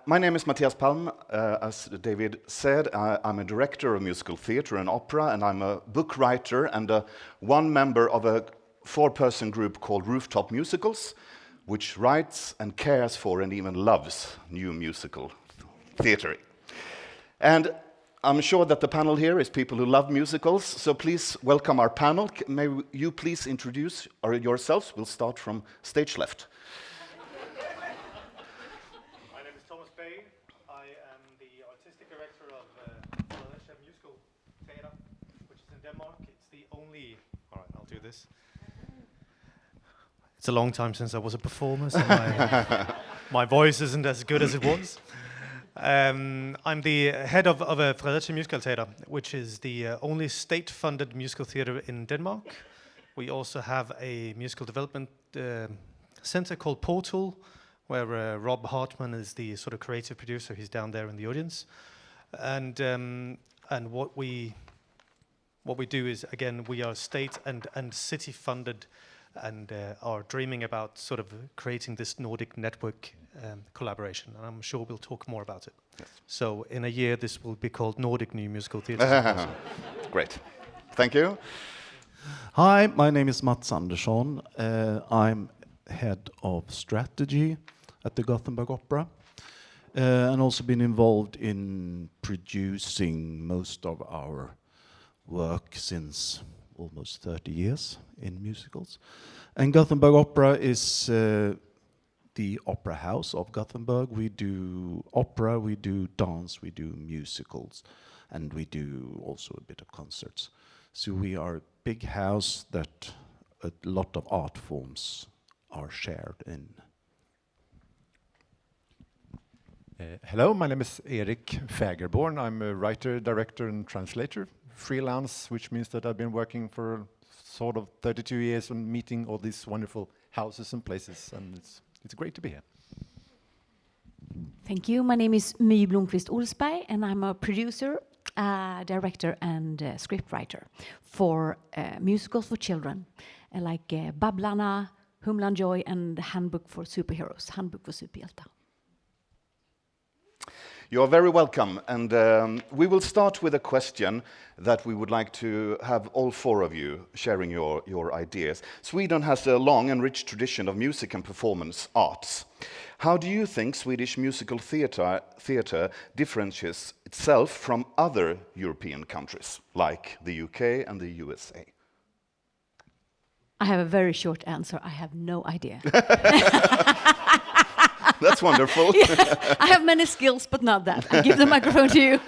My name is Mattias Palm. As David said, I'm a director of musical theatre and opera, and I'm a book writer and one member of a 4-person group called Rooftop Musicals, which writes and cares for and even loves new musical theatre. And I'm sure that the panel here is people who love musicals, so please welcome our panel. May you please introduce yourselves. We'll start from stage left. My name is Thomas Bay. I am the artistic director of Fredericia Musical Theatre, which is in Denmark. It's the only... All right, I'll do this. It's a long time since I was a performer, so my voice isn't as good as it was. I'm the head of Fredericia Musicalteater, which is the only state-funded musical theatre in Denmark. We also have a musical development center called Portal, where Rob Hartman is the sort of creative producer. He's down there in the audience. And what we do is, again, we are state and city-funded and are dreaming about sort of creating this Nordic network collaboration, and I'm sure we'll talk more about it. Yes. So in a year, this will be called Nordic New Musical Theatre Symposium. Great. Thank you. Hi, my name is Mats Andersson. I'm head of strategy at the Gothenburg Opera, and also been involved in producing most of our work since almost 30 years in musicals. And Gothenburg Opera is the opera house of Gothenburg. We do opera, we do dance, we do musicals, and we do also a bit of concerts. So we are a big house that a lot of art forms are shared in. Hello, my name is Erik Fägerborn. I'm a writer, director, and translator. Freelance, which means that I've been working for sort of 32 years and meeting all these wonderful houses and places, and it's great to be here. Thank you. My name is Blomqvist Olsberg, and I'm a producer, director, and scriptwriter for musicals for children, like Babblarna, Humlan Joy, and the Handbook for Superheroes, Handbook for Superhjältar. You're very welcome, and we will start with a question that we would like to have all 4 of you sharing your ideas. Sweden has a long and rich tradition of music and performance arts. How do you think Swedish musical theatre differentiates itself from other European countries, like the UK and the USA? I have a very short answer. I have no idea. That's wonderful. Yeah, I have many skills, but not that. I give the microphone to you.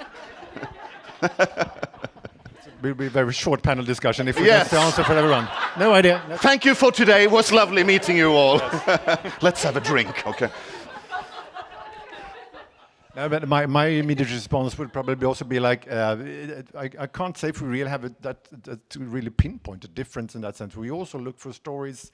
It will be a very short panel discussion if we get the answer for everyone. No idea. Thank you for today. It was lovely meeting you all. Yes. Let's have a drink, okay? No, but my immediate response would probably also be like, I can't say if we really have that to really pinpoint a difference in that sense. We also look for stories,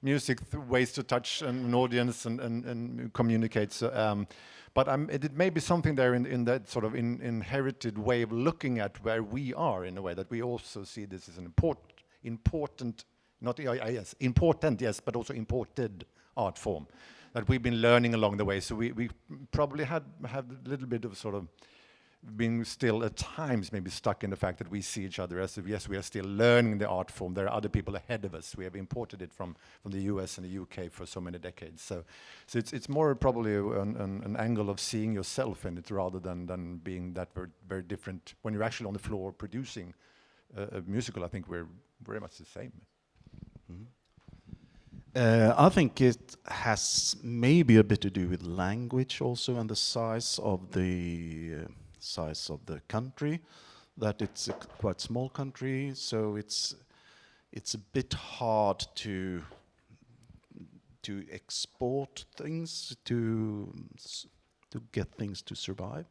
music, ways to touch an audience and communicate. So, but it may be something there in that sort of inherited way of looking at where we are, in a way that we also see this as an important, yes, but also imported art form that we've been learning along the way. So we probably have a little bit of sort of being still at times maybe stuck in the fact that we see each other as if, yes, we are still learning the art form. There are other people ahead of us. We have imported it from the US and the UK for so many decades. So it's more probably an angle of seeing yourself in it rather than being that very, very different. When you're actually on the floor producing a musical, I think we're very much the same. Mm-hmm. I think it has maybe a bit to do with language also and the size of the country, that it's a quite small country, so it's a bit hard to export things, to get things to survive.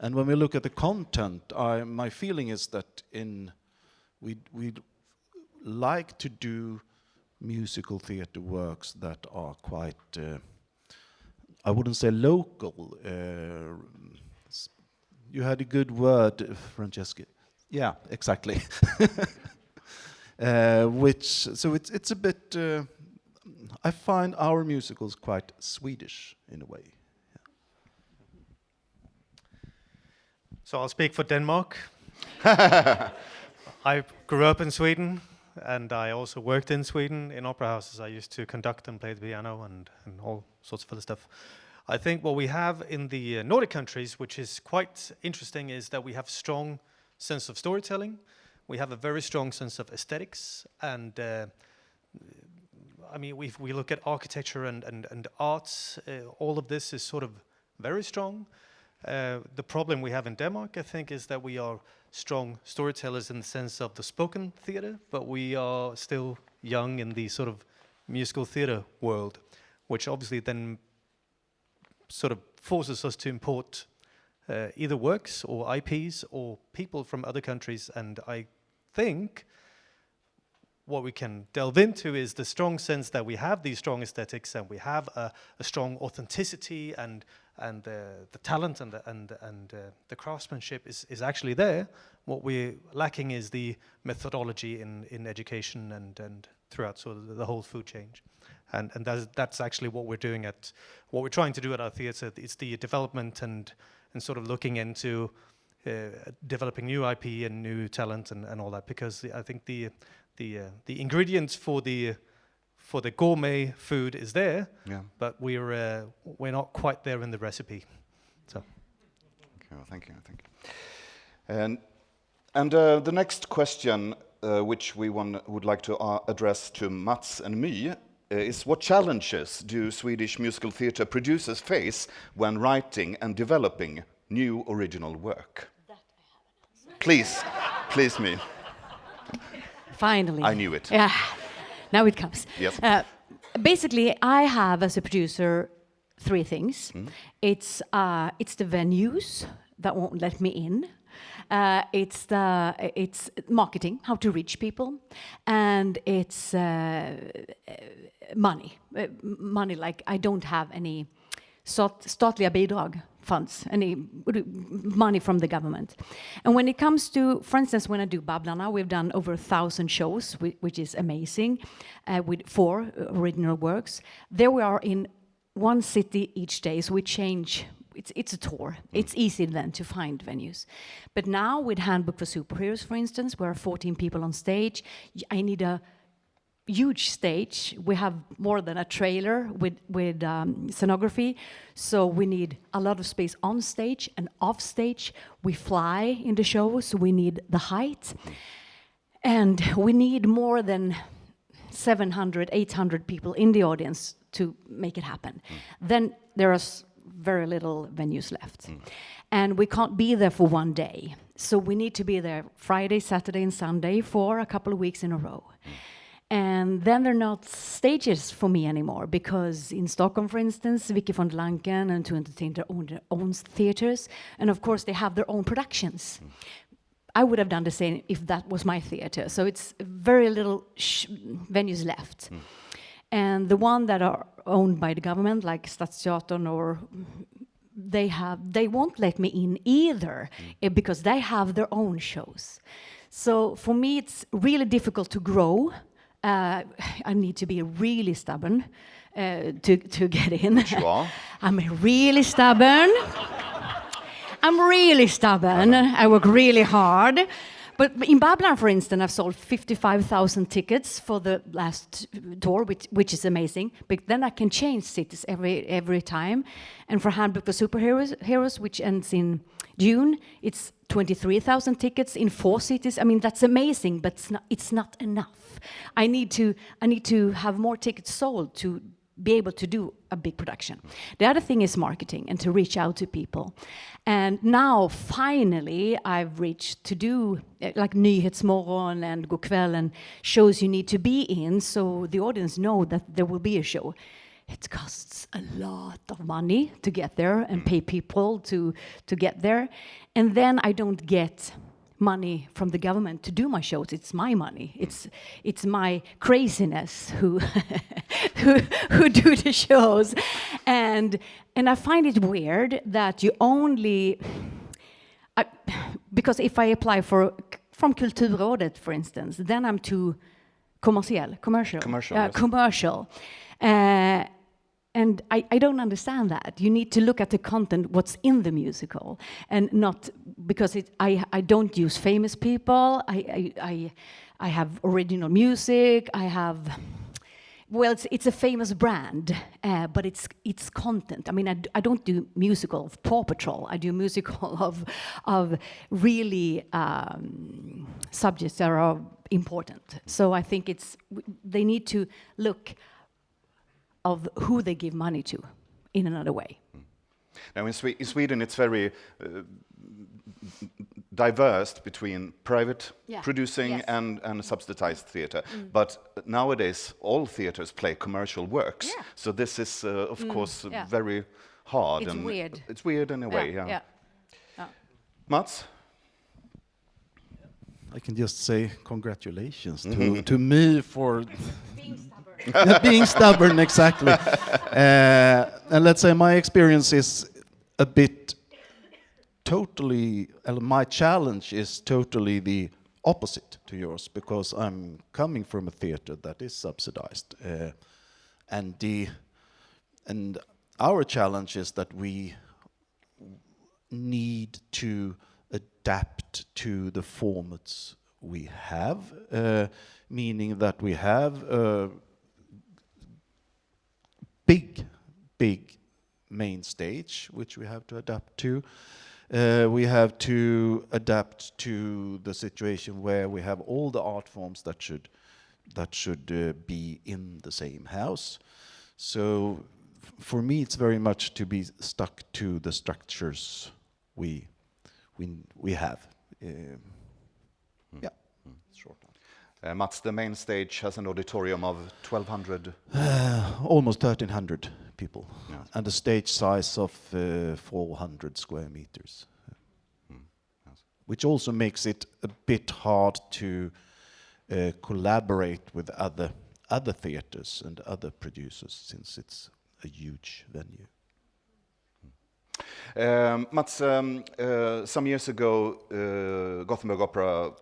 And when we look at the content, my feeling is that we'd like to do musical theatre works that are quite, I wouldn't say local. You had a good word, Francesca. Yeah, exactly. So it's a bit. I find our musicals quite Swedish in a way. So I'll speak for Denmark. I grew up in Sweden, and I also worked in Sweden in opera houses. I used to conduct and play the piano and all sorts of other stuff. I think what we have in the Nordic countries, which is quite interesting, is that we have strong sense of storytelling. We have a very strong sense of aesthetics, and I mean, if we look at architecture and arts, all of this is sort of very strong. The problem we have in Denmark, I think, is that we are strong storytellers in the sense of the spoken theatre, but we are still young in the sort of musical theatre world, which obviously then sort of forces us to import either works or IPs or people from other countries. And I think what we can delve into is the strong sense that we have these strong aesthetics and we have a strong authenticity and the talent and the craftsmanship is actually there. What we're lacking is the methodology in education and throughout sort of the whole food chain. And that's actually what we're doing what we're trying to do at our theatre. It's the development and sort of looking into developing new IP and new talent and all that, because I think the ingredients for the gourmet food is there, but we're not quite there in the recipe. So. Okay, well, thank you. And the next question, which we would like to address to Mats and me, is what challenges do Swedish musical theatre producers face when writing and developing new original work? That I have an answer. Please me. Finally. I knew it. Yeah, now it comes. Yes. Basically, I have, as a producer, 3 things. It's the venues that won't let me in. It's marketing, how to reach people, and it's money. Money, like I don't have any statliga bidrag funds, any money from the government. And when it comes to, for instance, when I do Babblarna, we've done over 1,000 shows, which is amazing, with 4 original works. There we are in one city each day, so we change. It's a tour. It's easy then to find venues. But now with Handbook for Superheroes, for instance, where 14 people on stage, I need a huge stage. We have more than a trailer with scenography, so we need a lot of space on stage and off stage. We fly in the show, so we need the height. And we need more than 700, 800 people in the audience to make it happen. Then there are very little venues left. And we can't be there for one day. So we need to be there Friday, Saturday, and Sunday for a couple of weeks in a row. And then they're not stages for me anymore, because in Stockholm, for instance, Vicky von Lanken and To Entertain owns theaters, and of course they have their own productions. I would have done the same if that was my theater. So it's very little venues left. And the one that are owned by the government, like Stadsteatern, or they won't let me in either, because they have their own shows. So for me, it's really difficult to grow. I need to be really stubborn to get in. Which you are. I'm really stubborn. I work really hard. But in Babblarna, for instance, I've sold 55,000 tickets for the last tour, which is amazing. But then I can change cities every time. And for Handbook for Superheroes, which ends in June, it's 23,000 tickets in 4 cities. I mean, that's amazing, but it's not enough. I need to have more tickets sold to be able to do a big production. The other thing is marketing and to reach out to people. And now, finally, I've reached to do like Nyhetsmorgon and Go'kväll and shows you need to be in, so the audience know that there will be a show. It costs a lot of money to get there and pay people to get there. And then I don't get money from the government to do my shows. It's my money. It's my craziness who do the shows. And I find it weird that you only because if I apply from Kulturrådet, for instance, then I'm too commercial. And I don't understand that. You need to look at the content, what's in the musical, and not because I don't use famous people. I have original music. I have, well, it's a famous brand, but it's content. I mean, I don't do musical of Paw Patrol. I do musical of really subjects that are important. So I think they need to look of who they give money to in another way. Now in Sweden it's very diverse between private producing and subsidized theatre. But nowadays all theatres play commercial works. Yeah. So this is of course very hard. It's weird. It's weird in a way, yeah. Mats? I can just say congratulations to me for being stubborn, exactly. And let's say my experience is a bit my challenge is totally the opposite to yours, because I'm coming from a theater that is subsidized. And our challenge is that we need to adapt to the formats we have, meaning that we have big main stage, which we have to adapt to. We have to adapt to the situation where we have all the art forms that should be in the same house. So for me, it's very much to be stuck to the structures we have. Yeah, short. Mats, the main stage has an auditorium of 1,200? Almost 1,300 people, Yes. and a stage size of 400 square meters, Yes. which also makes it a bit hard to collaborate with other theaters and other producers, since it's a huge venue. Mats, some years ago, Gothenburg Opera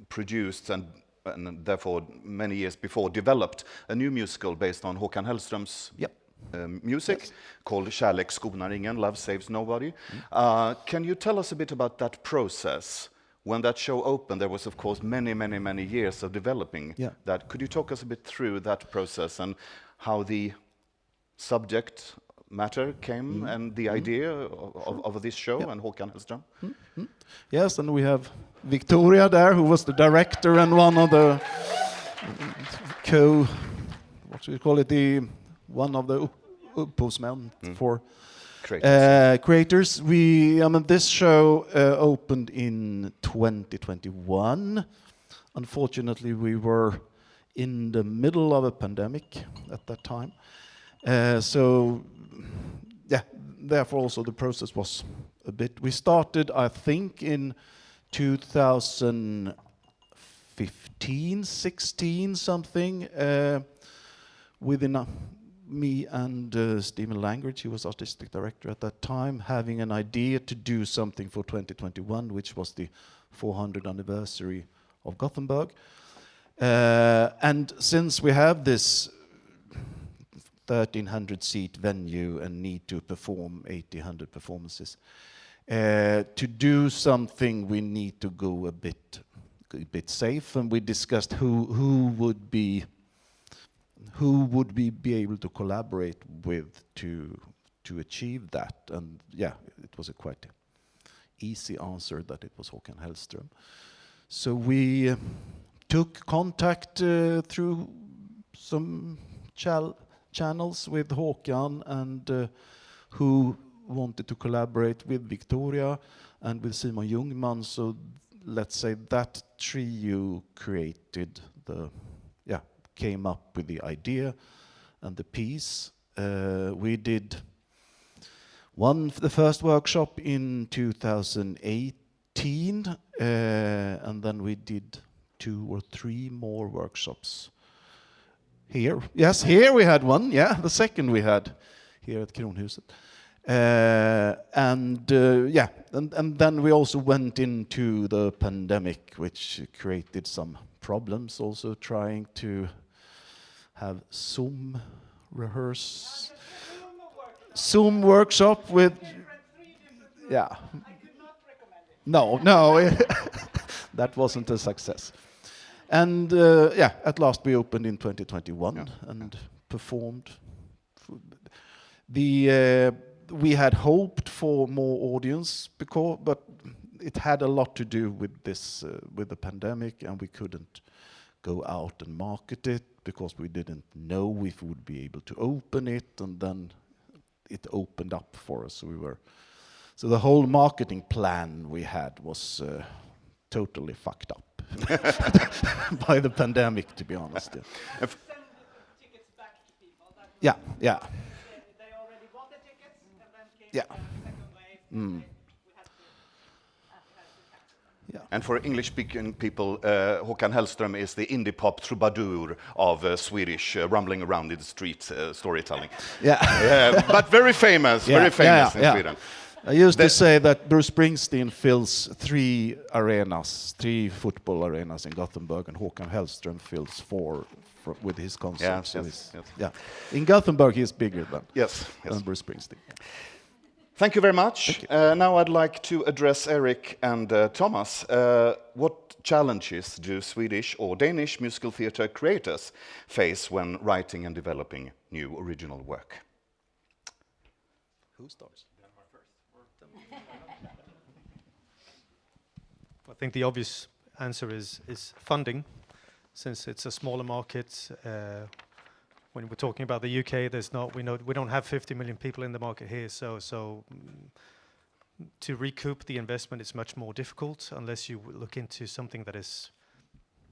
produced and therefore many years before developed a new musical based on Håkan Hellström's music called Kärlek skonar ingen, Love Saves Nobody. Can you tell us a bit about that process? When that show opened, there was of course many years of developing that. Could you talk us a bit through that process and how the subject matter came and the idea of this show and Håkan Hellström? Yes, and we have Victoria there, who was the director and one of the one of the upphovsmän for creators. This show opened in 2021. Unfortunately, we were in the middle of a pandemic at that time. Therefore also the process was a bit. We started, I think, in 2015, 16, something, within me and Stephen Langridge, he was artistic director at that time, having an idea to do something for 2021, which was the 400th anniversary of Gothenburg. And since we have this 1,300-seat venue and need to perform 1,800 performances, to do something we need to go a bit safe, and we discussed who would we be able to collaborate with to achieve that, and it was a quite easy answer that it was Håkan Hellström. So we took contact through some channels with Håkan, and who wanted to collaborate with Victoria and with Simon Ljungman. So let's say that trio came up with the idea and the piece. We did the first workshop in 2018, and then we did 2 or 3 more workshops here. Yes, here we had one. Yeah, the second we had here at Kronhuset. And then we also went into the pandemic, which created some problems, also trying to have Zoom rehearse. Zoom workshop with. Yeah. No, that wasn't a success. And at last we opened in 2021 and performed. We had hoped for more audience but it had a lot to do with this, with the pandemic, and we couldn't go out and market it because we didn't know if we would be able to open it, and then it opened up for us. So the whole marketing plan we had was totally fucked up by the pandemic, to be honest. Yeah. Yeah. They already bought the tickets, and then came Yeah. the second wave. We had to Yeah. And for English-speaking people, Håkan Hellström is the indie pop troubadour of Swedish rumbling around in the street storytelling. Yeah. But very famous in Sweden. I used to say that Bruce Springsteen fills 3 football arenas in Gothenburg, and Håkan Hellström fills 4 with his concerts. Yes. Yeah. In Gothenburg, he's bigger than Bruce Springsteen. Thank you very much. Now I'd like to address Erik and Thomas. What challenges do Swedish or Danish musical theatre creators face when writing and developing new original work? Who starts? I think the obvious answer is funding, since it's a smaller market. When we're talking about the UK, we don't have 50 million people in the market here, so to recoup the investment is much more difficult unless you look into something that is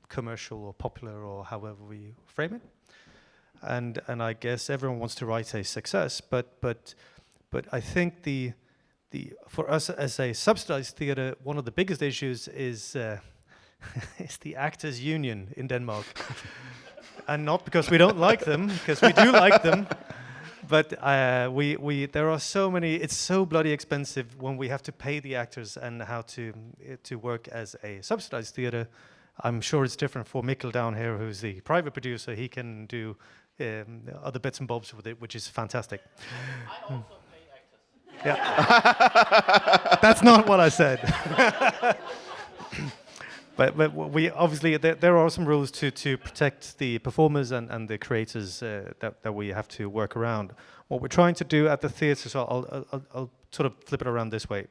commercial or popular or however we frame it. And I guess everyone wants to write a success, but I think for us as a subsidized theatre, one of the biggest issues is is the actors' union in Denmark. And not because we don't like them, because we do like them, but there are so many. It's so bloody expensive when we have to pay the actors and how to work as a subsidized theatre. I'm sure it's different for Mikkel down here, who's the private producer. He can do other bits and bobs with it, which is fantastic. I also pay actors. Yeah, that's not what I said. But we obviously there are some rules to protect the performers and the creators that we have to work around. What we're trying to do at the theatre, so I'll sort of flip it around this way.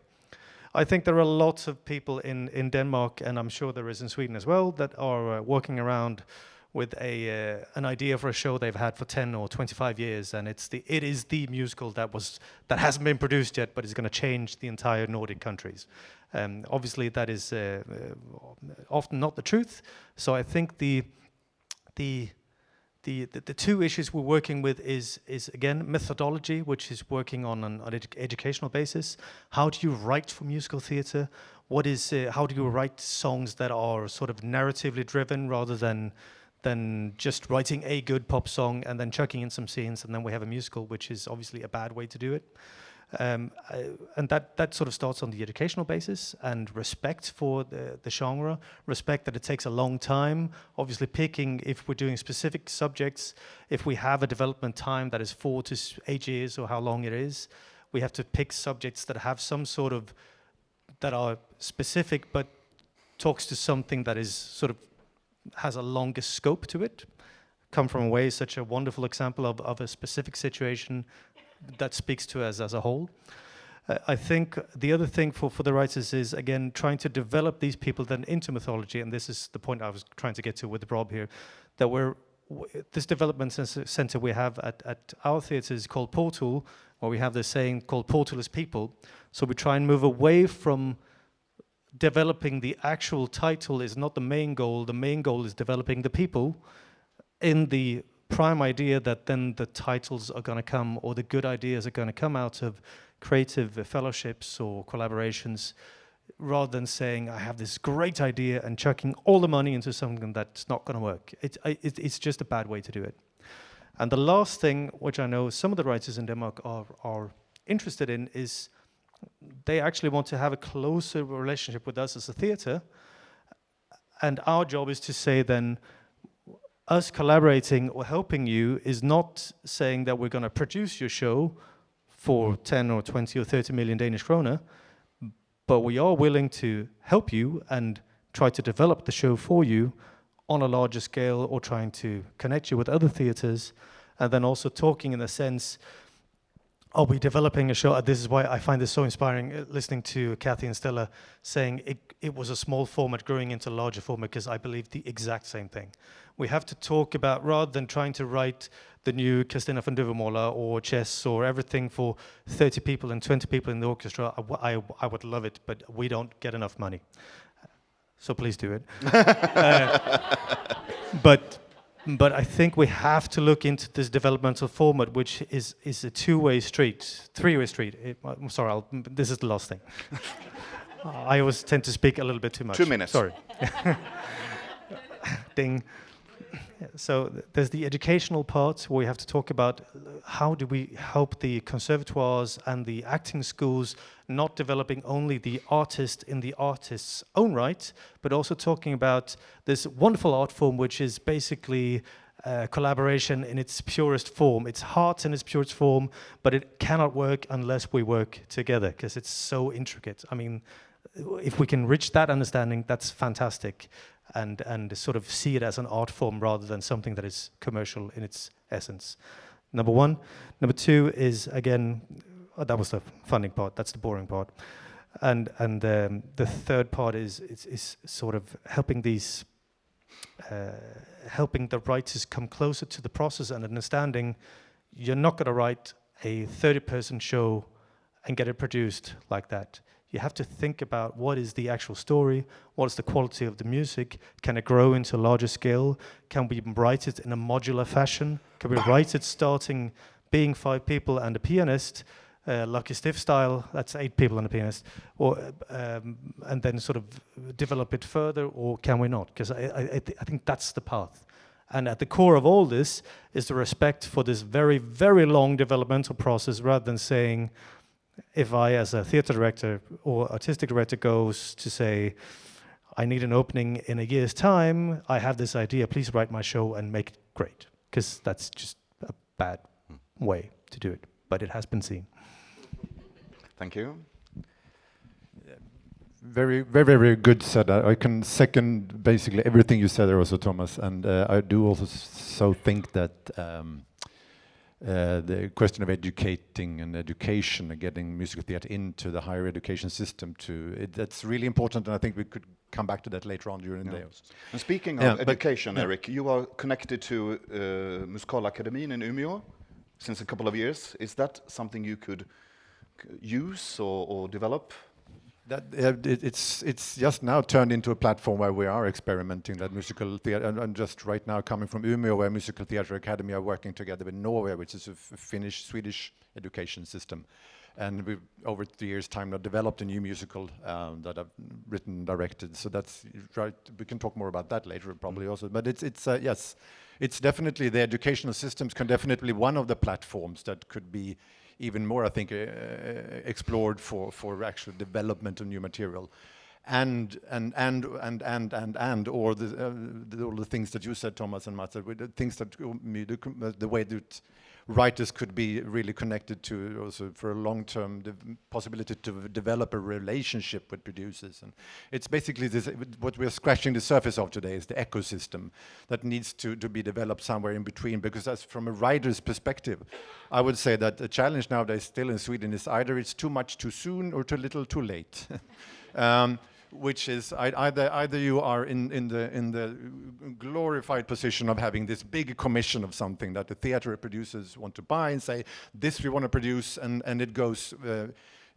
I think there are lots of people in Denmark, and I'm sure there is in Sweden as well, that are working around with an idea for a show they've had for 10 or 25 years, and it is the musical that hasn't been produced yet, but is going to change the entire Nordic countries. Obviously, that is often not the truth. So I think the two issues we're working with is again methodology, which is working on an educational basis. How do you write for musical theatre? How do you write songs that are sort of narratively driven rather than just writing a good pop song and then chucking in some scenes and then we have a musical, which is obviously a bad way to do it. And that sort of starts on the educational basis and respect for the genre, respect that it takes a long time. Obviously picking, if we're doing specific subjects, if we have a development time that is 4 to 8 years or how long it is, we have to pick subjects that have some sort of, that are specific but talks to something that is sort of, has a longer scope to it. Come From Away is such a wonderful example of a specific situation that speaks to us as a whole. I think the other thing for the writers is, again, trying to develop these people then into mythology, and this is the point I was trying to get to with Rob here, that this development center we have at our theatre is called Portal, or we have this saying called Portal is people. So we try and move away from developing the actual title is not the main goal. The main goal is developing the people in the prime idea that then the titles are going to come, or the good ideas are going to come out of creative fellowships or collaborations, rather than saying, I have this great idea and chucking all the money into something that's not going to work. It's just a bad way to do it. And the last thing, which I know some of the writers in Denmark are interested in, is they actually want to have a closer relationship with us as a theatre. And our job is to say then, us collaborating or helping you is not saying that we're going to produce your show for 10 or 20 or 30 million Danish kroner, but we are willing to help you and try to develop the show for you on a larger scale, or trying to connect you with other theaters, and then also talking in the sense, are we developing a show? This is why I find this so inspiring, listening to Kathy and Stella saying it was a small format growing into a larger format, because I believe the exact same thing. We have to talk about, rather than trying to write the new Christina von Duvemola or chess or everything for 30 people and 20 people in the orchestra, I would love it, but we don't get enough money. So please do it. But I think we have to look into this developmental format, which is a two-way street, three-way street. I'm sorry, this is the last thing. I always tend to speak a little bit too much. 2 minutes. Sorry. Ding. So there's the educational part, where we have to talk about how do we help the conservatoires and the acting schools not developing only the artist in the artist's own right, but also talking about this wonderful art form, which is basically collaboration in its purest form. It's art in its purest form, but it cannot work unless we work together, because it's so intricate. I mean, if we can reach that understanding, that's fantastic. And sort of see it as an art form rather than something that is commercial in its essence. Number one. Number two is, again, that was the funding part, that's the boring part. And the third part is sort of helping these, helping the writers come closer to the process and understanding you're not gonna write a 30-person show and get it produced like that. You have to think about what is the actual story, what is the quality of the music, can it grow into a larger scale, can we write it in a modular fashion, can we write it starting being 5 people and a pianist, Lucky Stiff style, that's 8 people and a pianist, or and then sort of develop it further, or can we not? Because I think that's the path. And at the core of all this is the respect for this very, very long developmental process, rather than saying, if I, as a theatre director or artistic director, goes to say, I need an opening in a year's time, I have this idea, please write my show and make it great. Because that's just a bad way to do it. But it has been seen. Thank you. Very, very, very good said. I can second basically everything you said there also, Thomas. And I do also so think that the question of educating and education and getting musical theatre into the higher education system that's really important, and I think we could come back to that later on during the day. And speaking of education, Erik, you are connected to Musicalakademin in Umeå since a couple of years. Is that something you could use or develop? That it's just now turned into a platform where we are experimenting that musical theatre, and just right now coming from Umeå, where Musical Theatre Academy are working together with Norway, which is a Finnish-Swedish education system. And we've, over the years' time, now developed a new musical that I've written and directed. So that's right. We can talk more about that later, probably also. But yes, it's definitely, the educational systems can definitely one of the platforms that could be even more, I think, explored for actual development of new material, all the things that you said, Thomas and Mats, the things that the way that writers could be really connected to, also for a long-term possibility to develop a relationship with producers. And it's basically this, what we're scratching the surface of today is the ecosystem that needs to be developed somewhere in between, because that's from a writer's perspective. I would say that the challenge nowadays still in Sweden is either it's too much too soon or too little too late. Which is either you are in the glorified position of having this big commission of something that the theatre producers want to buy and say, this we want to produce, and it goes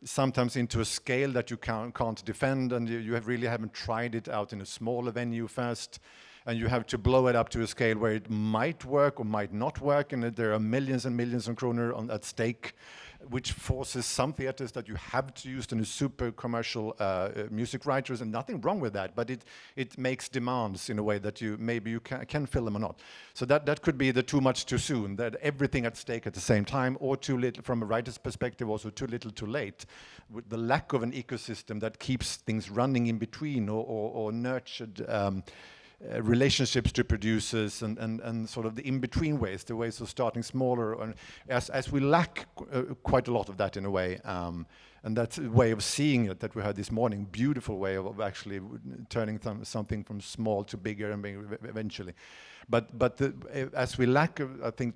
sometimes into a scale that you can't defend, and you really haven't tried it out in a smaller venue first, and you have to blow it up to a scale where it might work or might not work, and there are millions and millions of kroner at stake, which forces some theatres that you have to use in a super commercial music writers, and nothing wrong with that, but it makes demands in a way that maybe you can fill them or not. So that could be the too much too soon, that everything at stake at the same time, or too little from a writer's perspective, also too little too late, with the lack of an ecosystem that keeps things running in between, or nurtured relationships to producers and sort of the in-between ways, the ways of starting smaller, and as we lack quite a lot of that in a way. And that's a way of seeing it that we had this morning, beautiful way of actually turning something from small to bigger and eventually. But as we lack, I think,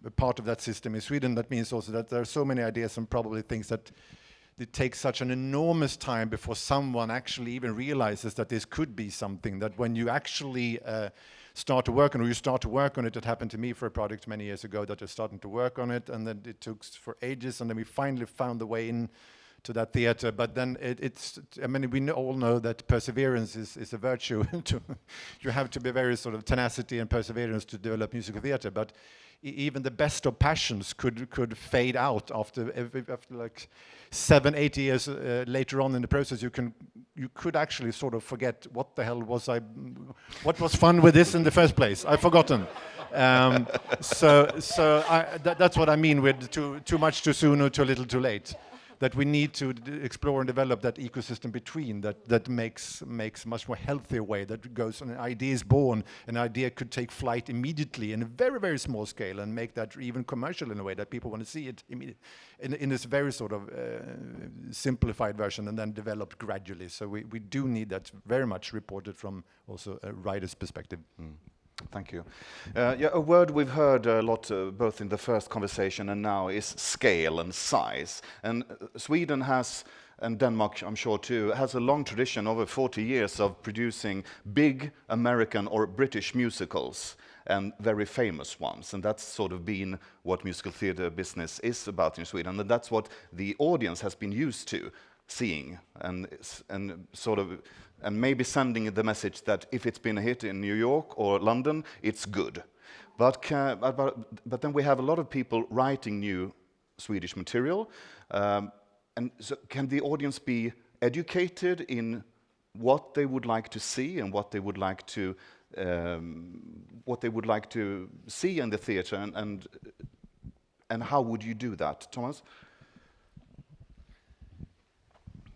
a part of that system in Sweden, that means also that there are so many ideas and probably things that it takes such an enormous time before someone actually even realizes that this could be something that when you actually start to work on, or you start to work on it. It happened to me for a project many years ago that I started to work on it, and then it took for ages, and then we finally found the way in to that theater. But then I mean, we all know that perseverance is a virtue. You have to be very sort of tenacity and perseverance to develop musical theater. But even the best of passions could fade out after like 7-8 years later on in the process. You could actually sort of forget what the hell what was fun with this in the first place. I've forgotten. That's what I mean with too much too soon or too little too late. That we need to explore and develop that ecosystem between that makes much more healthier way that goes, and an idea is born. An idea could take flight immediately in a very, very small scale and make that even commercial in a way that people want to see it in this very sort of simplified version, and then developed gradually. So we do need that very much reported from also a writer's perspective. Thank you. A word we've heard a lot, both in the first conversation and now, is scale and size. And Sweden has, and Denmark, I'm sure too, has a long tradition, over 40 years, of producing big American or British musicals, and very famous ones. And that's sort of been what musical theatre business is about in Sweden. And that's what the audience has been used to seeing, and sort of, and maybe sending the message that if it's been a hit in New York or London, it's good. But then we have a lot of people writing new Swedish material, and so can the audience be educated in what they would like to see and what they would like to see in the theatre, and how would you do that, Thomas?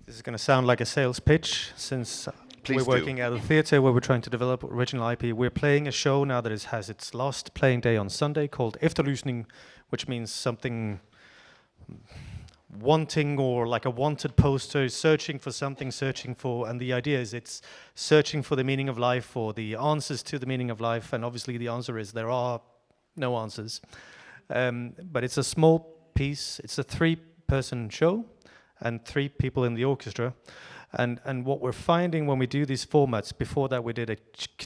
This is going to sound like a sales pitch, since we're working at a theatre where we're trying to develop original IP. We're playing a show now that has its last playing day on Sunday, called Efterlysning, which means something wanting, or like a wanted poster, searching for something, searching for, and the idea is it's searching for the meaning of life, or the answers to the meaning of life, and obviously the answer is there are no answers. But it's a small piece, it's a 3-person show, and 3 people in the orchestra. And what we're finding when we do these formats, before that we did a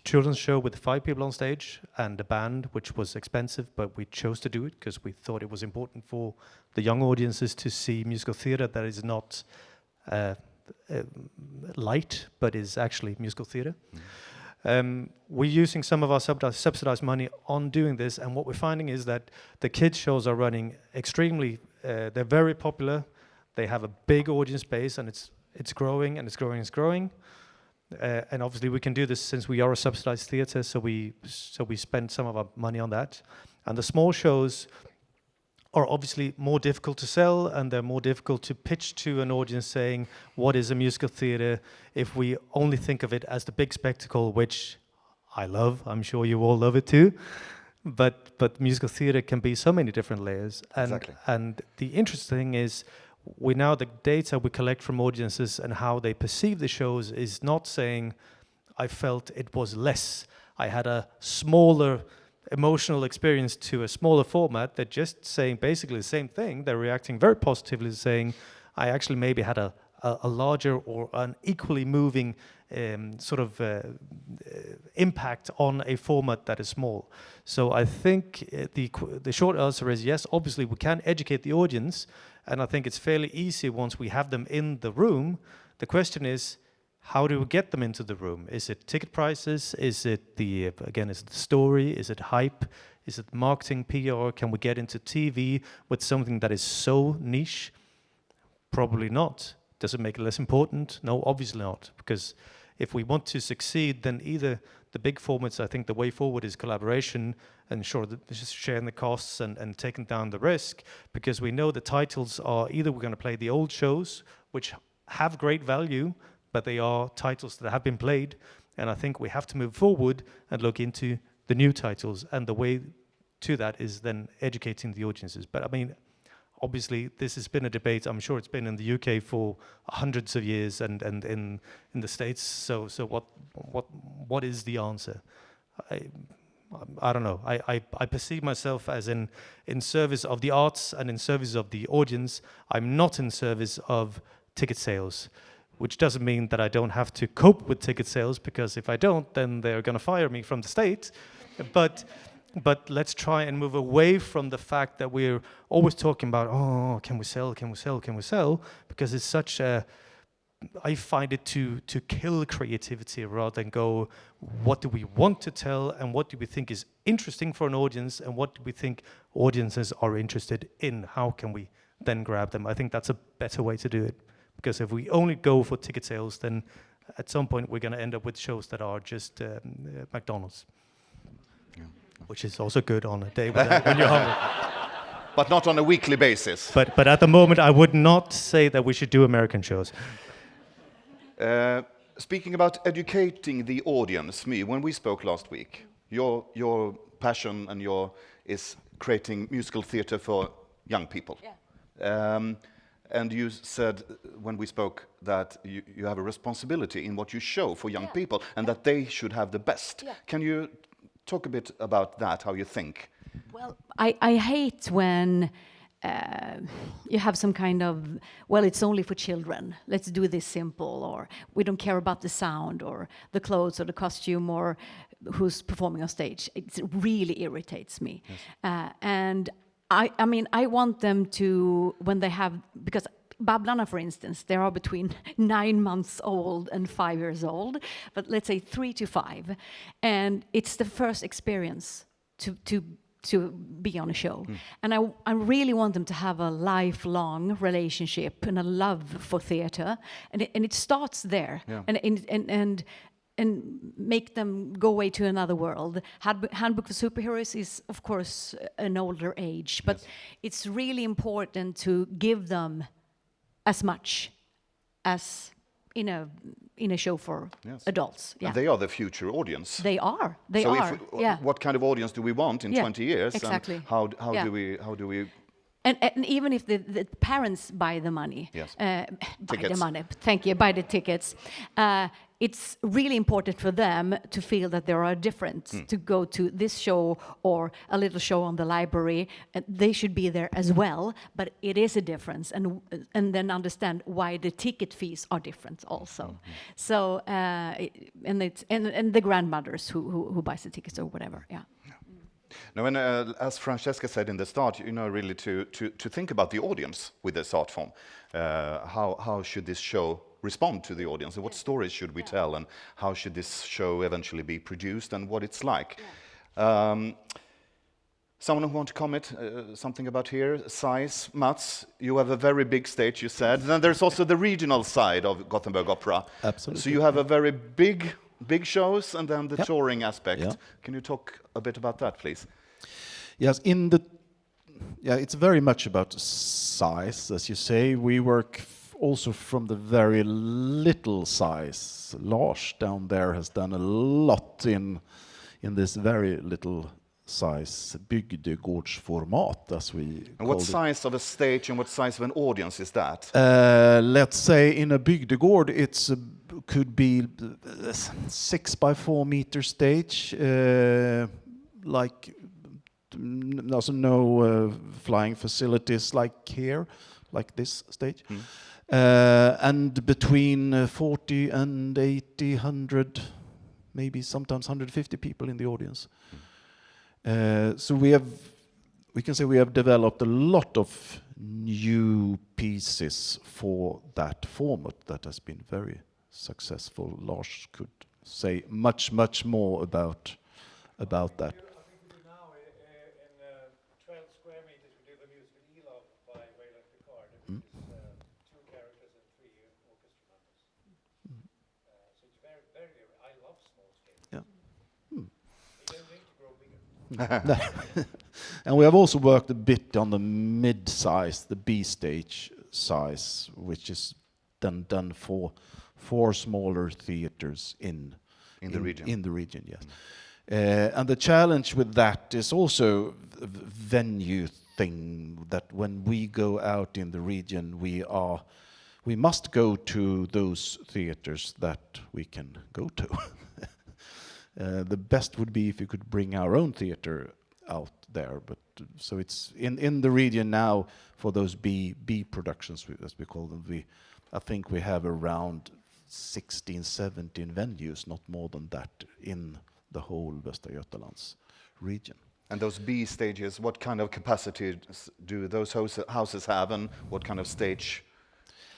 children's show with 5 people on stage and a band, which was expensive, but we chose to do it because we thought it was important for the young audiences to see musical theatre that is not light, but is actually musical theatre. We're using some of our subsidized money on doing this, and what we're finding is that the kids shows are running extremely, they're very popular. They have a big audience base, and it's growing, and it's growing, and it's growing. And obviously we can do this since we are a subsidized theatre, so we spend some of our money on that. And the small shows are obviously more difficult to sell, and they're more difficult to pitch to an audience saying, what is a musical theatre, if we only think of it as the big spectacle, which I love, I'm sure you all love it too. But musical theatre can be so many different layers. Exactly. And the interesting thing is, the data we collect from audiences and how they perceive the shows is not saying, I felt it was less. I had a smaller emotional experience to a smaller format. They're just saying basically the same thing. They're reacting very positively, saying, I actually maybe had a larger or an equally moving impact on a format that is small. So I think the short answer is yes, obviously we can educate the audience, and I think it's fairly easy once we have them in the room. The question is, how do we get them into the room? Is it ticket prices? Is it is it the story? Is it hype? Is it marketing, PR? Can we get into TV with something that is so niche? Probably not. Does it make it less important? No, obviously not. Because if we want to succeed, then either the big formats, I think the way forward is collaboration and sharing the costs and taking down the risk, because we know the titles are either we're going to play the old shows, which have great value, but they are titles that have been played, And I think we have to move forward and look into the new titles, and the way to that is then educating the audiences. But I mean, obviously, this has been a debate. I'm sure it's been in the UK for hundreds of years, and in the States. So what is the answer? I don't know. I perceive myself as in service of the arts and in service of the audience. I'm not in service of ticket sales, which doesn't mean that I don't have to cope with ticket sales, because if I don't, then they're going to fire me from the state. But let's try and move away from the fact that we're always talking about, oh, can we sell, can we sell, can we sell? Because it's such a, I find it to kill creativity rather than go, what do we want to tell, and what do we think is interesting for an audience, and what do we think audiences are interested in? How can we then grab them? I think that's a better way to do it. Because if we only go for ticket sales, then at some point we're going to end up with shows that are just McDonald's. Which is also good on a day when you're hungry. But not on a weekly basis. But at the moment, I would not say that we should do American shows. Speaking about educating the audience, when we spoke last week, your passion and is creating musical theatre for young people. Yeah. And you said when we spoke that you have a responsibility in what you show for young people, and that they should have the best. Yeah. Can you talk a bit about that, how you think? Well, I hate when you have some kind of, well, it's only for children, let's do this simple, or we don't care about the sound or the clothes or the costume or who's performing on stage. It really irritates me. Yes. And I mean, I want them to, when they have, because Babblarna, for instance, they are between 9 months old and 5 years old, but let's say 3 to 5, and it's the first experience to be on a show. And I really want them to have a lifelong relationship and a love for theater, and it starts there. Yeah. And make them go away to another world. Handbook for Superheroes is, of course, an older age, but it's really important to give them as much as in a show for adults. Yeah. And they are the future audience. They are. What kind of audience do we want in 20 years? Exactly. And how do we? And even if the parents buy the money, buy the tickets, it's really important for them to feel that there are difference, to go to this show or a little show on the library, and they should be there as well, but it is a difference, and then understand why the ticket fees are different also. So, and the grandmothers who buys the tickets or whatever, No, and as Francesca said in the start, really to think about the audience with this art form. How should this show respond to the audience, and what stories should we tell, and how should this show eventually be produced, and what it's like? Someone who want to comment something about here? Size, Mats, you have a very big stage, you said. Then there's also the regional side of Gothenburg Opera. Absolutely. So you have a very big shows, and then the touring aspect. Yeah. Can you talk a bit about that, please? Yes, it's very much about size, as you say. We work also from the very little size. Lars down there has done a lot in this very little size, bygdegårdsformat, as we call it. And what size of a stage and what size of an audience is that? Let's say in a bygdegård, could be 6 by 4 meter stage, there's no flying facilities like here, like this stage. And between 40 and 80, 100, maybe sometimes 150 people in the audience. So we can say we have developed a lot of new pieces for that format that has been very successful. Lars could say much more about that. And we have also worked a bit on the mid-size, the B stage size, which is done for 4 smaller theaters in In the region. In the region, yes. And the challenge with that is also a venue thing, that when we go out in the region, we must go to those theaters that we can go to. The best would be if we could bring our own theater out there, but so it's in the region now for those B productions, as we call them. I think we have around 16, 17 venues, not more than that, in the whole Västra Götalands region. And those B stages, what kind of capacity do those houses have, and what kind of stage,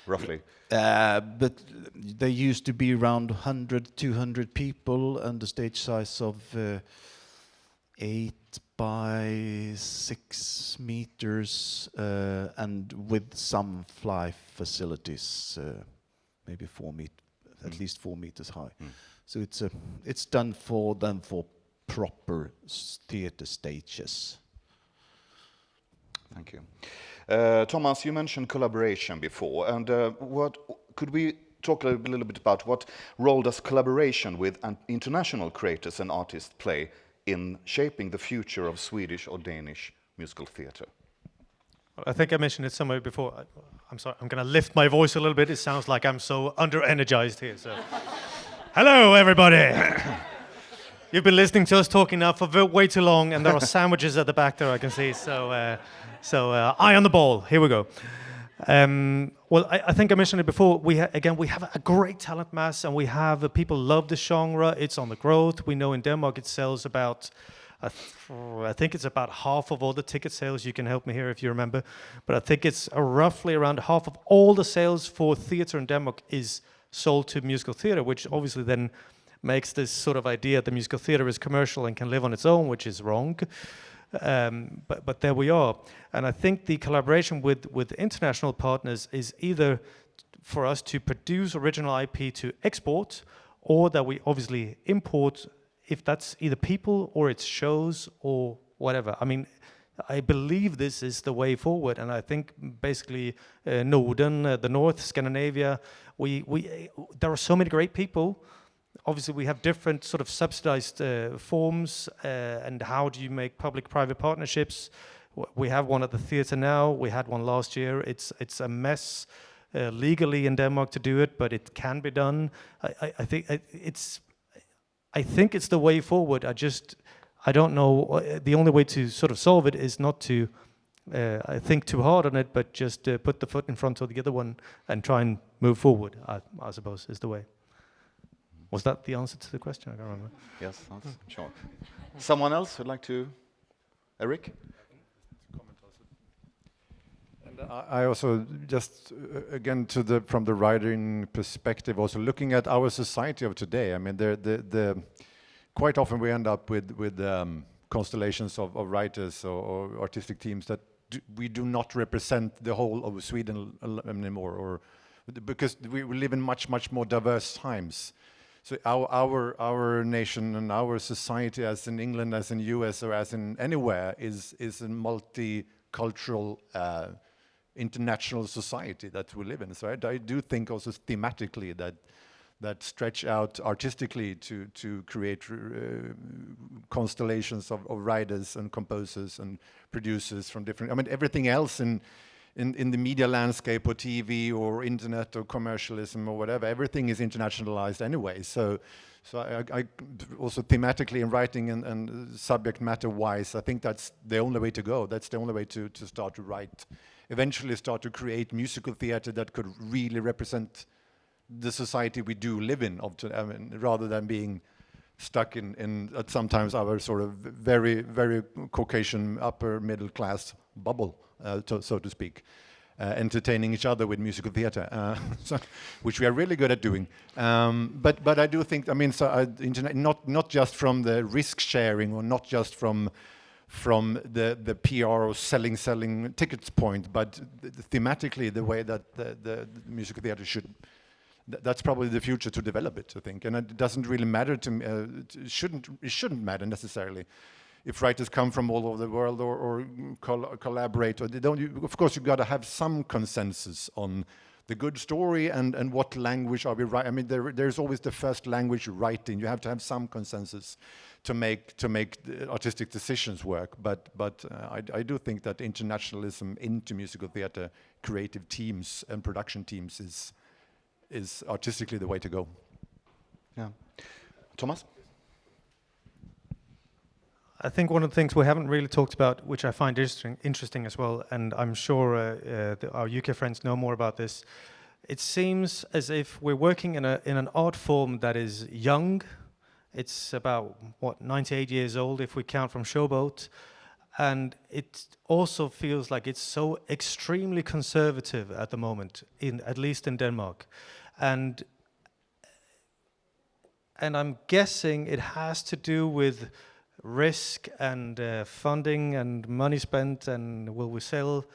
roughly? But they used to be around 100, 200 people, and the stage size of 8 by 6 meters, and with some fly facilities, maybe 4 meters, at least 4 meters high. So it's done for proper theater stages. Thank you. Thomas, you mentioned collaboration before, and what could we talk a little bit about what role does collaboration with international creators and artists play in shaping the future of Swedish or Danish musical theatre? I think I mentioned it somewhere before. I'm sorry, I'm going to lift my voice a little bit. It sounds like I'm so under-energized here. So, hello, everybody. You've been listening to us talking now for way too long, and there are sandwiches at the back there I can see. So eye on the ball. Here we go. Well, I think I mentioned it before. We have a great talent mass, and we have people love the genre. It's on the growth. We know in Denmark it sells about, I think it's about half of all the ticket sales. You can help me here if you remember, but I think it's roughly around half of all the sales for theatre in Denmark is sold to musical theatre, which obviously then makes this sort of idea that musical theatre is commercial and can live on its own, which is wrong. But there we are. And I think the collaboration with international partners is either for us to produce original IP to export, or that we obviously import, if that's either people or it's shows or whatever. I mean, I believe this is the way forward, and I think basically Norden, the North, Scandinavia, there are so many great people. Obviously, we have different sort of subsidized forms, and how do you make public-private partnerships? We have one at the theatre now. We had one last year. It's a mess legally in Denmark to do it, but it can be done. I think it's the way forward. I don't know. The only way to sort of solve it is not to I think too hard on it, but just put the foot in front of the other one and try and move forward. I suppose is the way. Was that the answer to the question? I can't remember. Yes, that's sure. Someone else would like to? Erik? And I also just again from the writing perspective, also looking at our society of today. I mean, quite often we end up with constellations of writers or artistic teams that we do not represent the whole of Sweden anymore, or because we live in much more diverse times. So our nation and our society, as in England, as in US, or as in anywhere, is a multicultural, international society that we live in. So I do think also thematically that stretch out artistically to create constellations of writers and composers and producers from different. I mean, everything else in the media landscape or TV or internet or commercialism or whatever, everything is internationalized anyway. So I also thematically in writing and subject matter wise, I think that's the only way to go. That's the only way to start to write, eventually start to create musical theater that could really represent the society we do live in, I mean, rather than being stuck in sometimes our sort of very, very Caucasian upper middle class bubble, so to speak, entertaining each other with musical theater, which we are really good at doing. But I do think, I mean, internet, not just from the risk sharing, or not just from the PR or selling tickets point, but thematically the way that the musical theater should. That's probably the future to develop it, I think, and it doesn't really matter to me. It shouldn't matter necessarily if writers come from all over the world or collaborate. Or they don't. Of course, you've got to have some consensus on the good story and what language are we writing. I mean, there's always the first language writing. You have to have some consensus to make the artistic decisions work. But I do think that internationalism into musical theatre, creative teams and production teams is artistically the way to go. Yeah. Thomas? I think one of the things we haven't really talked about, which I find interesting as well, and I'm sure our UK friends know more about this, it seems as if we're working in an art form that is young. It's about, 98 years old if we count from Showboat. And it also feels like it's so extremely conservative at the moment, at least in Denmark. And I'm guessing it has to do with risk and funding and money spent, and will we sell?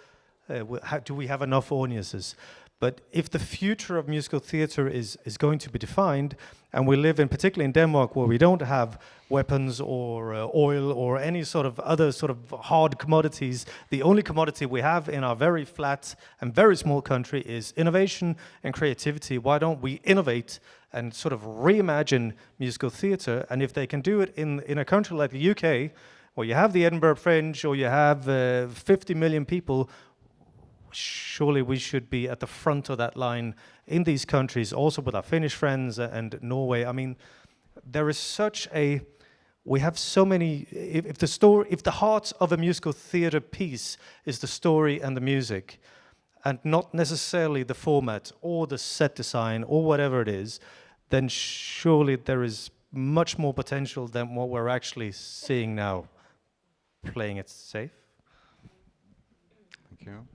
Do we have enough audiences? But if the future of musical theatre is going to be defined, and we live in, particularly in Denmark, where we don't have weapons or oil or any sort of other sort of hard commodities, the only commodity we have in our very flat and very small country is innovation and creativity. Why don't we innovate and sort of reimagine musical theatre? And if they can do it in a country like the UK, where you have the Edinburgh Fringe or you have 50 million people, surely we should be at the front of that line in these countries, also with our Finnish friends and Norway. I mean, there is we have so many. If the heart of a musical theatre piece is the story and the music, and not necessarily the format or the set design or whatever it is, then surely there is much more potential than what we're actually seeing now. Playing it safe. Thank you.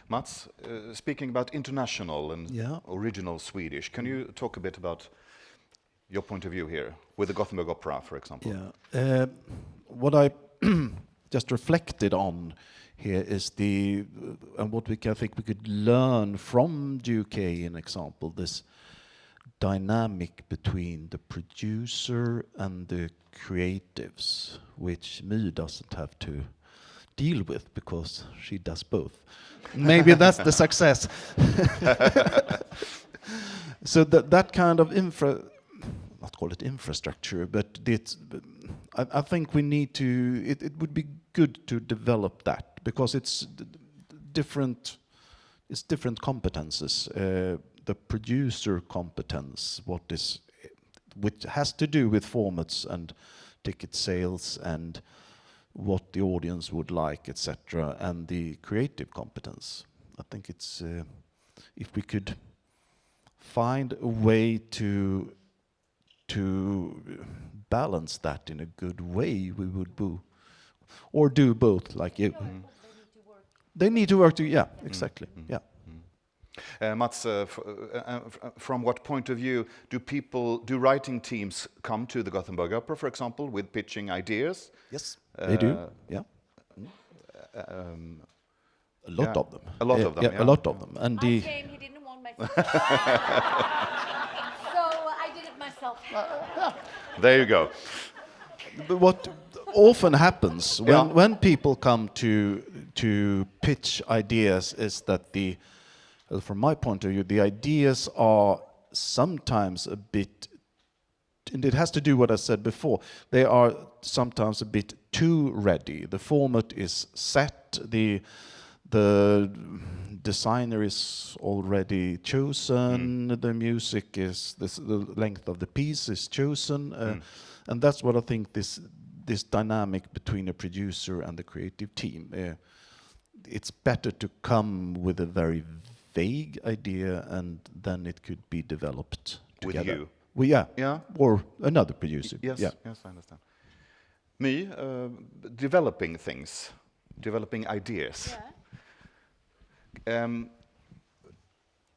Mats, speaking about international and original Swedish, can you talk a bit about your point of view here with the Gothenburg Opera, for example? Yeah. What I just reflected on here is and what I think we could learn from the UK, in example, this dynamic between the producer and the creatives, which Me doesn't have to deal with because she does both. Maybe that's the success. So that kind of not call it infrastructure, but I think we need to. It would be good to develop that because it's different. It's different competences. The producer competence, which has to do with formats and ticket sales and what the audience would like, etc., and the creative competence. I think it's if we could find a way to balance that in a good way, we would do both, like you. They need to work together. Yeah, exactly. Yeah. Mats, from what point of view do writing teams come to the Gothenburg Opera, for example, with pitching ideas? Yes, they do. Yeah. A lot of them. A lot of them. Yeah, a lot of them. And I came. He didn't want my so I did it myself. There you go. But what often happens when people come to pitch ideas is that from my point of view, the ideas are sometimes a bit, and it has to do what I said before, they are sometimes a bit too ready. The format is set, the designer is already chosen, the music is, the length of the piece is chosen, and that's what I think this dynamic between a producer and the creative team, it's better to come with a very vague idea and then it could be developed together. With you? Yeah. Or another producer. Yes, yeah. Yes, I understand. Me, developing things, developing ideas. Yeah.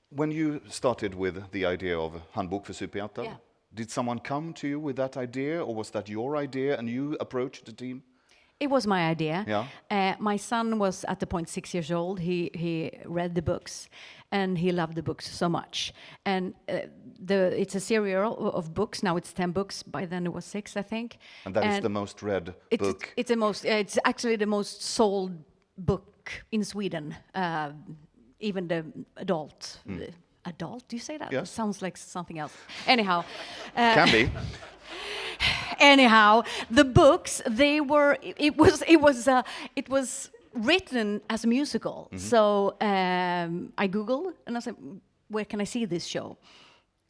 When you started with the idea of Handbok för Superhjältar, Yeah. did someone come to you with that idea, or was that your idea and you approached the team? It was my idea. Yeah. My son was at the point 6 years old. He read the books, and he loved the books so much. And it's a serial of books. Now it's 10 books. By then it was 6, I think. And that is the most read book. It's actually the most sold book in Sweden. even the adult. Adult? Do you say that? Yes. Sounds like something else. Anyhow. Can be. Anyhow, the books, they were, it was written as a musical. So I Googled and I said, where can I see this show?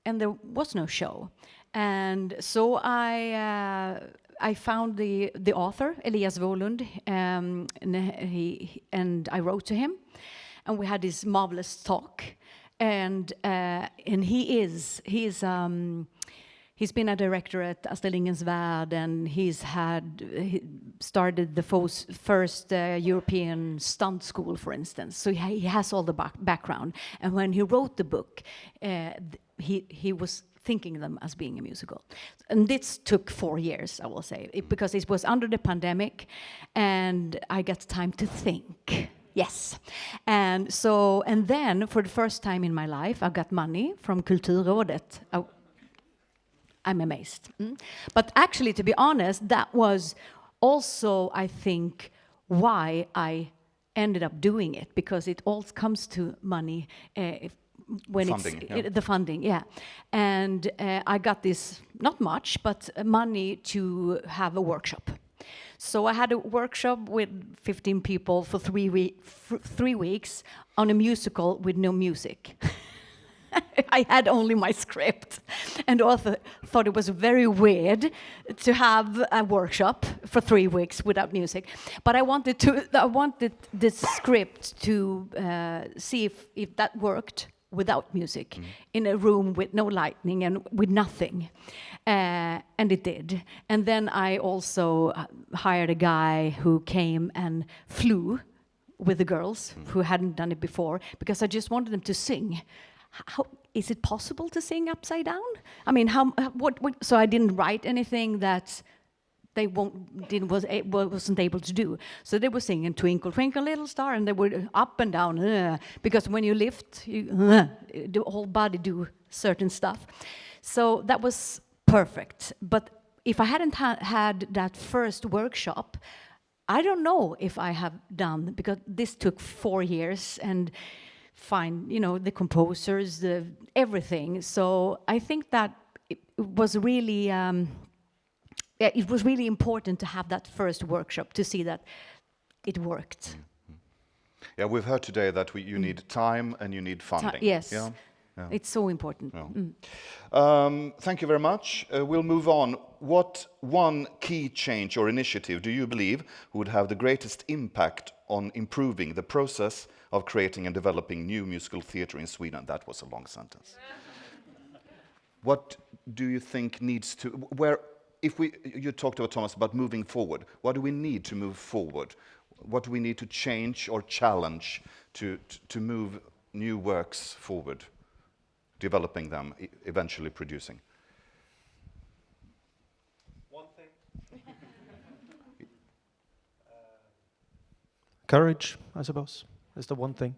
And there was no show. And so I found the author, Elias Wåhlund, and I wrote to him. And we had this marvelous talk. And he's been a director at Astrid Lindgrens Värld, and he started the first European stunt school, for instance. So he has all the background. And when he wrote the book, he was thinking them as being a musical. And this took 4 years, I will say, because it was under the pandemic, and I got time to think. Yes. And then for the first time in my life, I got money from Kulturrådet. I'm amazed. But actually, to be honest, that was also, I think, why I ended up doing it, because it all comes to money when Funding, yeah. the funding, yeah. And I got this, not much, but money to have a workshop. So I had a workshop with 15 people for 3 weeks on a musical with no music. I had only my script, and author thought it was very weird to have a workshop for 3 weeks without music. But I wanted the script to see if that worked without music, in a room with no lighting and with nothing, and it did. And then I also hired a guy who came and flew with the girls who hadn't done it before, because I just wanted them to sing. How is it possible to sing upside down? I mean, what? So I didn't write anything that they wasn't able to do. So they were singing "Twinkle Twinkle Little Star," and they were up and down, because when you lift, the whole body do certain stuff. So that was perfect. But if I hadn't had that first workshop, I don't know if I have done, because this took 4 years, and find, the composers, everything. So I think that it was really important to have that first workshop to see that it worked. Yeah, we've heard today that you need time and you need funding. Yes, Yeah? Yeah. it's so important. Yeah. Thank you very much. We'll move on. What one key change or initiative do you believe would have the greatest impact on improving the process of creating and developing new musical theatre in Sweden? That was a long sentence. What do you think needs to, you talked about, Thomas, about moving forward. What do we need to move forward? What do we need to change or challenge to move new works forward, developing them, eventually producing? One thing. Courage, I suppose, is the one thing.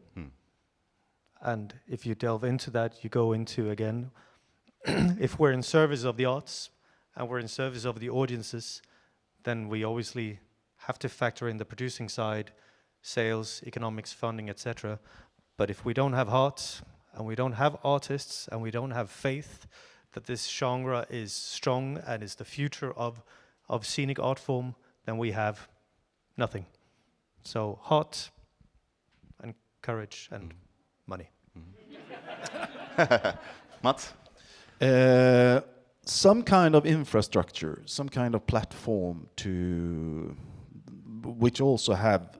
And if you delve into that, you go into, again, if we're in service of the arts and we're in service of the audiences, then we obviously have to factor in the producing side, sales, economics, funding, etc. But if we don't have heart, and we don't have artists, and we don't have faith that this genre is strong and is the future of scenic art form, then we have nothing. So heart and courage and money. Mats? Some kind of infrastructure, some kind of platform which also have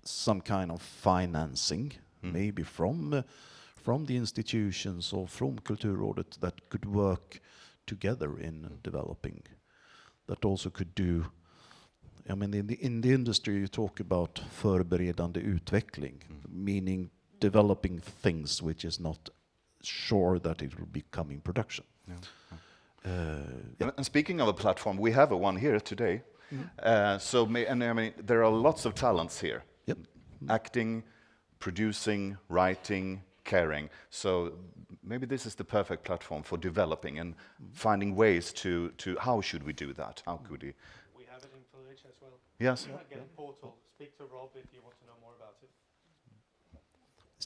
some kind of financing, maybe from the institutions or from Kulturrådet, that could work together in developing. That also could do. I mean, in the industry, you talk about förberedande utveckling, meaning developing things which is not sure that it will become in production. And speaking of a platform, we have one here today. There are lots of talents here. Yep. Acting, producing, writing, caring. So maybe this is the perfect platform for developing and finding ways to how should we do that? How could we? We have it in Fredericia as well. Yes. Get a portal. Speak to Rob if you want to know more about it.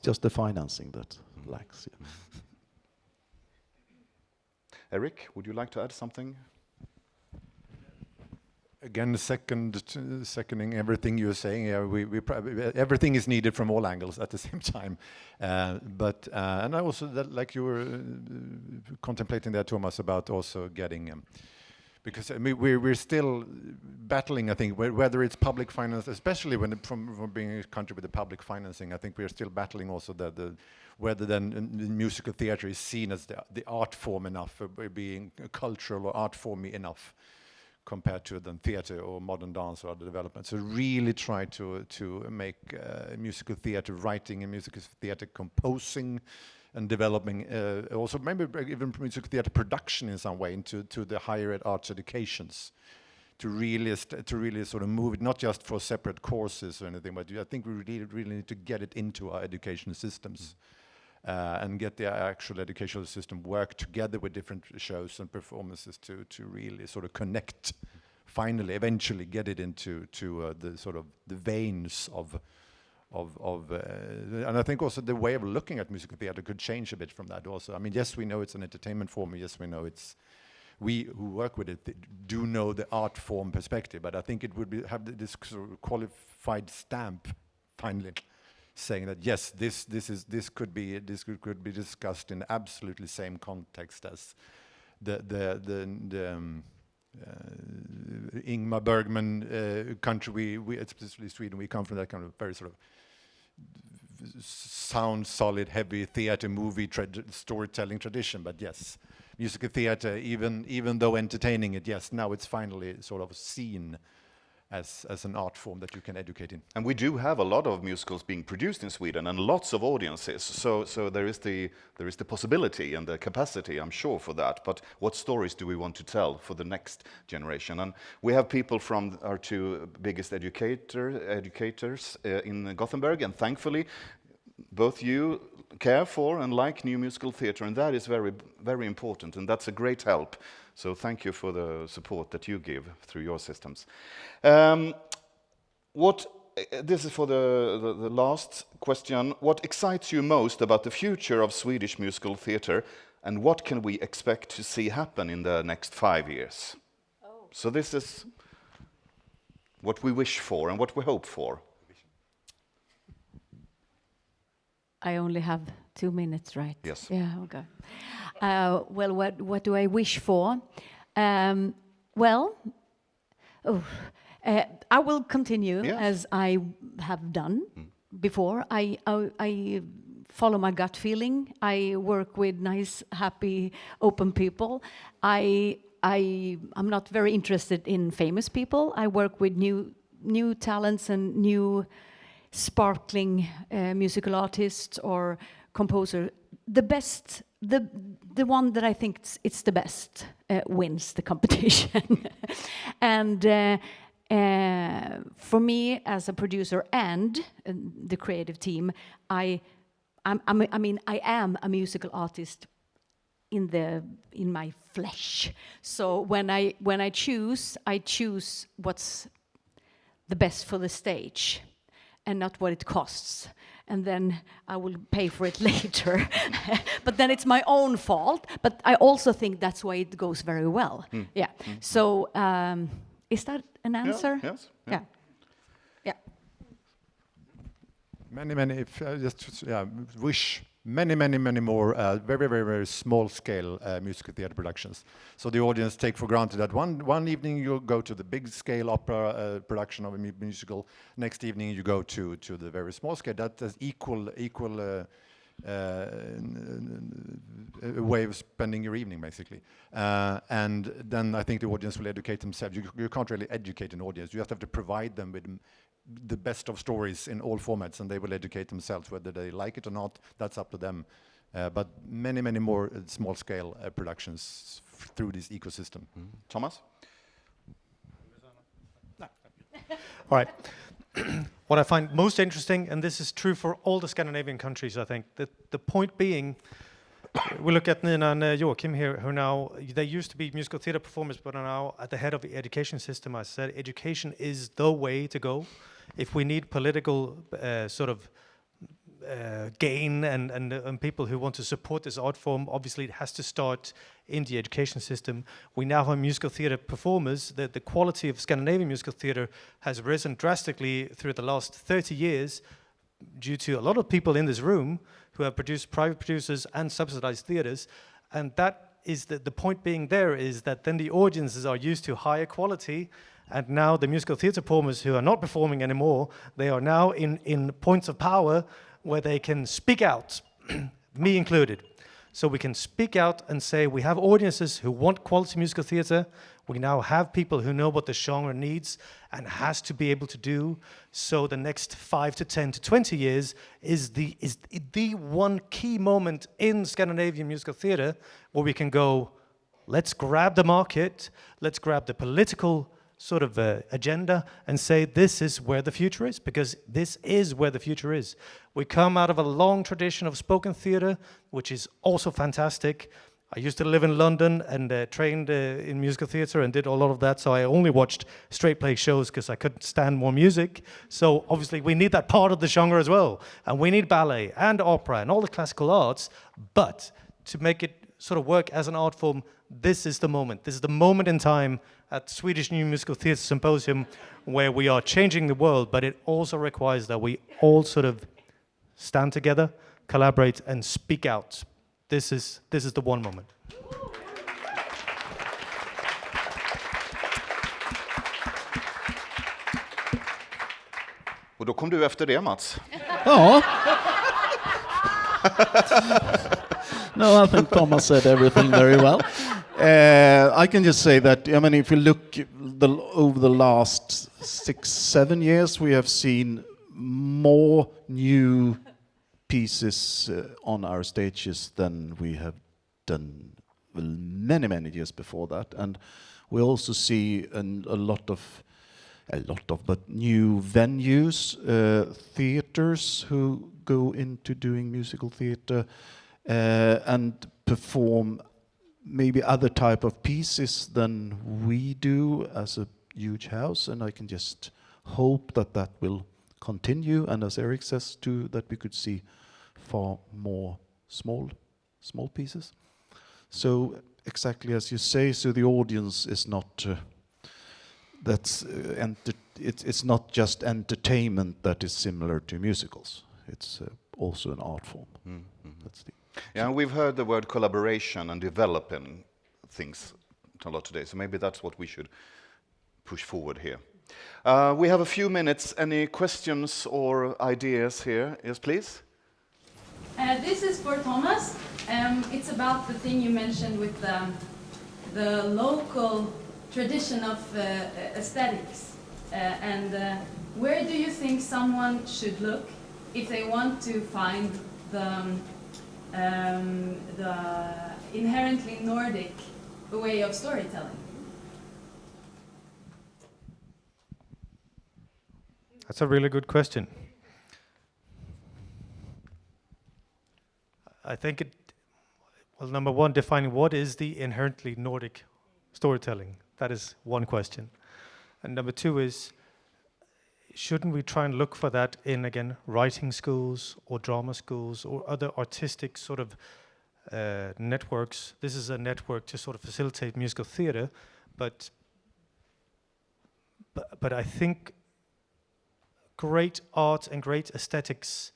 just the financing that lacks. Yeah. Eric, would you like to add something? Again, seconding everything you're saying. Everything is needed from all angles at the same time. And I also, like you were contemplating there, Thomas, about also getting, because I mean, we're still battling, I think, whether it's public finance, especially when from being a country with the public financing, I think we're still battling also whether then musical theatre is seen as the art form enough, being cultural or art formy enough, compared to then theatre or modern dance or other developments. So really try to make musical theatre writing and musical theatre composing and developing, also maybe even musical theatre production in some way into the higher ed arts educations, to really sort of move it, not just for separate courses or anything, but I think we really need to get it into our education systems. And get the actual educational system work together with different shows and performances to really sort of connect, finally, eventually get it into the sort of the veins of and I think also the way of looking at musical theatre could change a bit from that also. I mean, yes, we know it's an entertainment form. Yes, we know we who work with it do know the art form perspective, but I think it would have this sort of qualified stamp, finally, saying that yes, this could be discussed in absolutely same context as the Ingmar Bergman country. We especially Sweden. We come from that kind of very sort of sound, solid, heavy theatre movie storytelling tradition. But yes, musical theatre, even though entertaining it, yes, now it's finally sort of seen as an art form that you can educate in. And we do have a lot of musicals being produced in Sweden and lots of audiences. So there is the possibility and the capacity, I'm sure, for that. But what stories do we want to tell for the next generation? And we have people from our two biggest educators in Gothenburg, and thankfully both you care for and like new musical theatre, and that is very, very important, and that's a great help. So thank you for the support that you give through your systems. This is for the last question. What excites you most about the future of Swedish musical theatre, and what can we expect to see happen in the next 5 years? Oh. So this is what we wish for and what we hope for. I only have 2 minutes, right? Yes. Yeah, okay. Well, what do I wish for? I will continue as I have done before. I follow my gut feeling. I work with nice, happy, open people. I'm not very interested in famous people. I work with new talents and new sparkling musical artists or composer. The one that I think it's the best wins the competition. And for me as a producer and the creative team, I am a musical artist in my flesh. So when I choose what's the best for the stage and not what it costs. And then I will pay for it later. But then it's my own fault. But I also think that's why it goes very well. Yeah. So is that an answer? Yeah, yes. Yeah. Yeah. Many, wish many more very, very, very small scale musical theatre productions. So the audience take for granted that one evening you go to the big scale opera production of a musical, next evening you go to the very small scale. That is equal way of spending your evening, basically. And then I think the audience will educate themselves. You can't really educate an audience. You just have to provide them with the best of stories in all formats, and they will educate themselves. Whether they like it or not, that's up to them. But many more small-scale productions through this ecosystem. Thomas? All right. What I find most interesting, and this is true for all the Scandinavian countries, I think, that the point being, we look at Nina and Joachim here, who now, they used to be musical theatre performers, but are now at the head of the education system. I said education is the way to go. If we need political sort of gain and people who want to support this art form, obviously it has to start in the education system. We now have musical theatre performers. The quality of Scandinavian musical theatre has risen drastically through the last 30 years due to a lot of people in this room who have produced private producers and subsidized theatres. And that is the point being there is that then the audiences are used to higher quality. And now the musical theatre performers who are not performing anymore, they are now in points of power where they can speak out, me included. So we can speak out and say we have audiences who want quality musical theatre. We now have people who know what the genre needs and has to be able to do. So the next 5 to 10 to 20 years is the one key moment in Scandinavian musical theatre where we can go, let's grab the market, let's grab the political sort of agenda and say this is where the future is, because this is where the future is. We come out of a long tradition of spoken theatre, which is also fantastic. I used to live in London and trained in musical theatre and did a lot of that, so I only watched straight play shows because I couldn't stand more music. So obviously we need that part of the genre as well, and we need ballet and opera and all the classical arts, but to make it sort of work as an art form, this is the moment. This is the moment in time at Swedish Musical Theatre Symposium where we are changing the world, but it also requires that we all sort of stand together, collaborate, and speak out. This is the one moment. Och då kom du efter det, Mats. Ja. No, I think Thomas said everything very well. I can just say that, I mean, if you look over the last 6-7 years, we have seen more new pieces on our stages than we have done many years before that. And we also see a lot of new venues, theaters who go into doing musical theatre and perform maybe other type of pieces than we do as a huge house, and I can just hope that that will continue, and as Erik says too, that we could see far more small pieces. So exactly as you say, so the audience is not it's not just entertainment that is similar to musicals. It's also an art form. That's the Yeah, and we've heard the word collaboration and developing things a lot today, so maybe that's what we should push forward here. We have a few minutes. Any questions or ideas here? Yes, please. This is for Thomas. It's about the thing you mentioned with the local tradition of aesthetics. Where do you think someone should look if they want to find the inherently Nordic way of storytelling? That's a really good question. I think number one, defining what is the inherently Nordic storytelling. That is one question. And number two is, shouldn't we try and look for that in, again, writing schools or drama schools or other artistic sort of networks? This is a network to sort of facilitate musical theatre, but I think great art and great aesthetics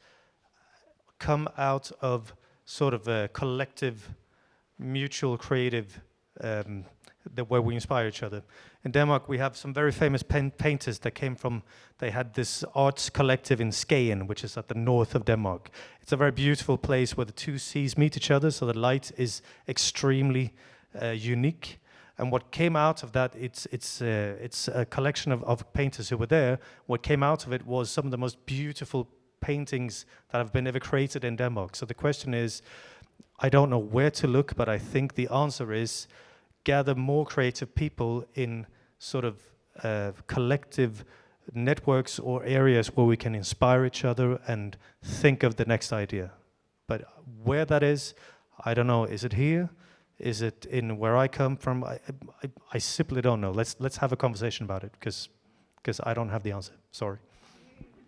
come out of sort of a collective, mutual, creative, where we inspire each other. In Denmark, we have some very famous painters that came from, they had this arts collective in Skagen, which is at the north of Denmark. It's a very beautiful place where the two seas meet each other, so the light is extremely unique. And what came out of that, it's a collection of painters who were there. What came out of it was some of the most beautiful paintings that have been ever created in Denmark. So the question is, I don't know where to look, but I think the answer is gather more creative people in sort of collective networks or areas where we can inspire each other and think of the next idea. But where that is, I don't know. Is it here? Is it in where I come from? I simply don't know. Let's have a conversation about it, because I don't have the answer. Sorry.